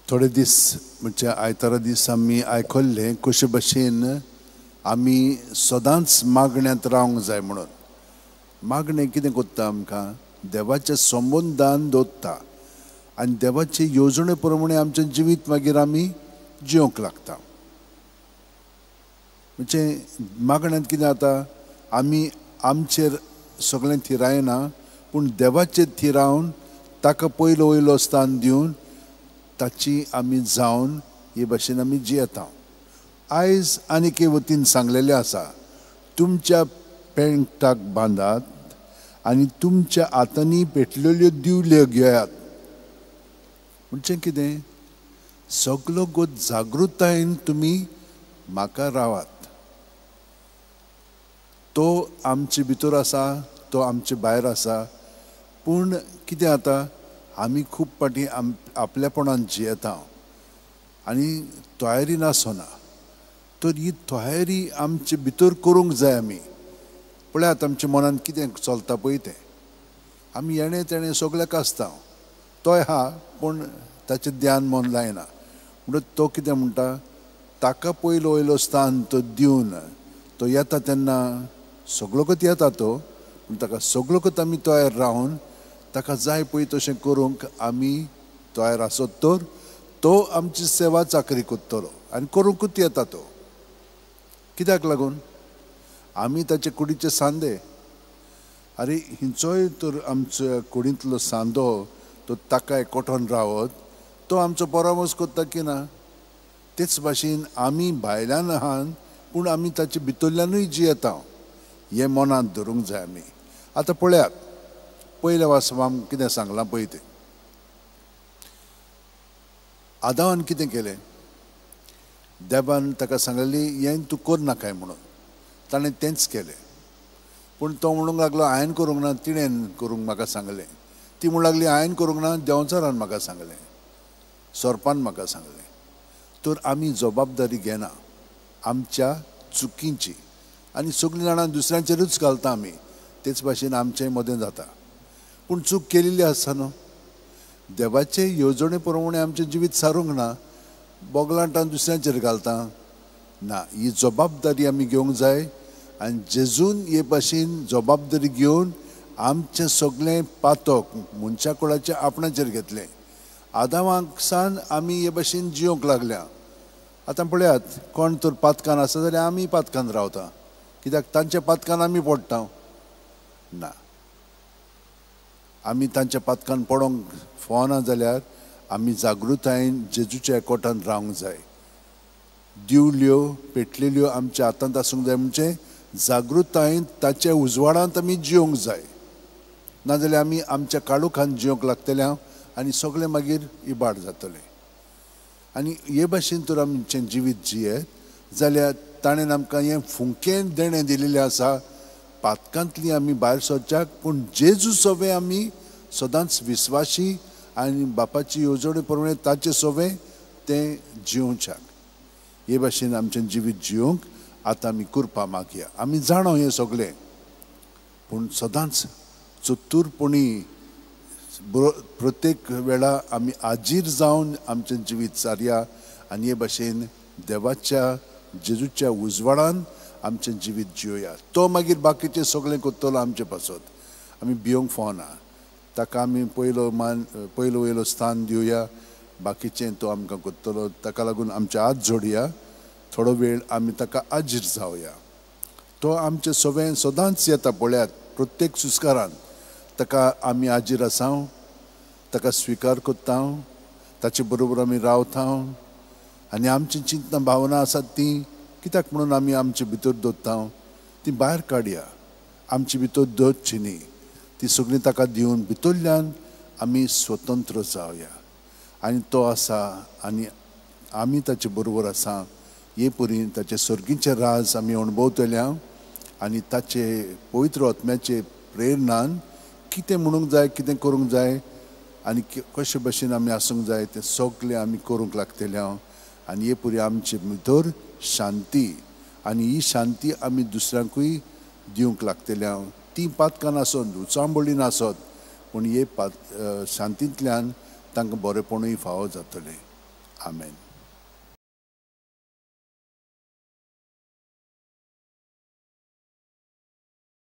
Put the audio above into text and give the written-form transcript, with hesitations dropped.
थोडे दीस म्हणजे आयतारा दीस आमी आयकल्ले कशे भशेन आमी सदांच मागण्यांत रावंक जाय म्हणून. मागणें कितें कोत्ता आमकां देवाच्या संबंदान दवरता आनी देवाचे येवजणे प्रमाणे आमचें जिवीत मागीर आमी जिवंक लागता. म्हणजे मागण्यांत कितें जाता आमी आमचेर सगळें थिरायना पूण देवाचेर थिरावन ताका पयलो वयलो स्थान दिवन ताची आमी जावन हे भाशेन आमी जियेता. आयज आनीक हे वतीन सांगलेलें आसा, तुमच्या पेंटाक बांदात आनी तुमच्या हातांनी पेटलेल्यो दिवल्यो घेयात. म्हणजे कितें सगलो गोत जागृतायेन तुमी म्हाका रावात. तो आमचे भितर आसा, तो आमचे भायर आसा, पूण कितें जाता आमी खूब पाटी आपल्यापणान जियेता आनी तयारीन आसना. तर ही तयारी आमचे भितर करूंक जाय. आमी पळयात आमच्या मनान कितें चलता पळय तें आमी येणे तेणें सगळ्याक आसता, तोय आहा पूण ताचें ध्यान मन लायना. म्हणून तो कितें म्हणटा ताका पयलो वयलो स्थान तो दिवन तो येता तेन्ना सगळोकच येता तो, पूण ताका सगळोकच आमी तयार रावन ताका जाय पळय तशें करूंक आमी तयार आसत तर तो आमची सेवा चाकरी कोत्तलो आनी करूंकूच येता तो. कित्याक लागून आमी ताचे कुडीचे सांदे. अरे हिंचोय तर आमच्या कुडींतलो सांदो तो ताका एकवटोन रावत तो आमचो परामर्श कोत्ता की ना. तेच भाशेन आमी भायल्यान आहात पूण आमी ताचे भितरल्यानूय जियेता हें मनांत धरूंक जाय आमी. आतां पळयात पयल्या वाचपाक कितें सांगलां पळय तें. आदामान कितें केलें, देवान ताका सांगलेली हें तूं करनाकाय म्हणून. ताणें तेंच केलें. पूण तो म्हणूंक लागलो हांवें करूंक ना, तिणें करूंक म्हाका सांगलें. ती म्हणूंक लागली हांवें करूंक ना, देंवचारान म्हाका सांगलें, सोरपान म्हाका सांगलें. तर आमी जबाबदारी घेना आमच्या चुकींची आनी सगळीं जाणां दुसऱ्यांचेरूच घालता आमी. तेच भाशेन आमचेय मदें जाता. पूण चूक केलेली आसा न्हू. देवाचे येवजणे प्रमाणे आमचें जिवीत सारूंक ना, बोगलांटान दुसऱ्यांचेर घालता ना. ही जबाबदारी आमी घेवंक जाय आनी जेजून हे भाशेन जबाबदारी घेवन आमचें सगळें पातक मनशा कुळाचें आपणाचेर घेतलें. आदामाक सान आमी हे भाशेन जिवंक लागल्या. आतां पळयात कोण तर पातकान आसा जाल्यार आमी पातकान रावता. कित्याक तांच्या पातकान आमी पडटा ना. आमी तांच्या पातकान पडोंक फावना जाल्यार आमी जागृतायेन जेजूच्या एकवटान रावंक जाय. दिवल्यो पेटलेल्यो आमच्या हातांत आसूंक जाय. म्हणजे जागृतायेन ताच्या उजवाडांत आमी जिवंक जाय. नाजाल्यार आमी आमच्या काळोखान जिवंक लागतले आनी सगळें मागीर इबाड जातलें. आनी हे भाशेन तर आमचें जिवीत जियेत जाल्यार ताणें आमकां हें फुंकेन देणें दिलेलें आसा. पातकांतली आमी भायर सरच्याक पूण जेजू सवे आमी सदांच विस्वाशी आनी बापाची येवजणे प्रमाणे ताचे सवे तें जिवच्याक. हे भाशेन आमचें जिवीत जिवंक आतां आमी करपा मागया. आमी जाणो हें सगळें पूण सदांच चतुरपणी प्रत्येक वेळा आमी आजीर जावन आमचें जिवीत सारया आनी हे भाशेन देवाच्या जेजूच्या उजवाडान आमचें जिवीत जिवया. तो मागीर बाकीचें सगळें कोत्तलो आमचे पासत. आमी भिवंक फावना. ताका आमी पयलो वयलो स्थान दिवया, बाकीचें तो आमकां कोत्तलो. ताका लागून आमचे हात जोडया, थोडो वेळ आमी ताका आजीर जावया. तो आमचें सवें सदांच येता. पळयात प्रत्येक सुस्कारान ताका आमी आजीर आसाव, ताका स्विकार कोत्ता, ताचे बरोबर आमी रावता आनी आमची चिंतना भावना आसात ती कित्याक म्हणून आमी आमचे भितर दवरता ती भायर काडया. आमचे भितर दवरची न्ही. ती सगळीं ताका दिवन भितरल्यान आमी स्वतंत्र जावया. आनी तो आसा आनी आमी ताचे बरोबर आसा हे परी ताचे सर्गीचें राज आमी अणभवतल्या आनी ताचे पवित्र आत्म्याचे प्रेरणान कितें म्हणूंक जाय, कितें करूंक जाय आनी कशे भशेन आमी आसूंक जाय तें सगळें आमी करूंक लागतल्या. आनी हे परी आमचे भितर शांती आनी ही शांती आमी दुसऱ्यांकूय दिवंक लागतल्या. ती पातकां नासत, उचांबळी नासत, पूण हे शांतींतल्यान तांकां बरेपणूय फावो जातलें. आमेन.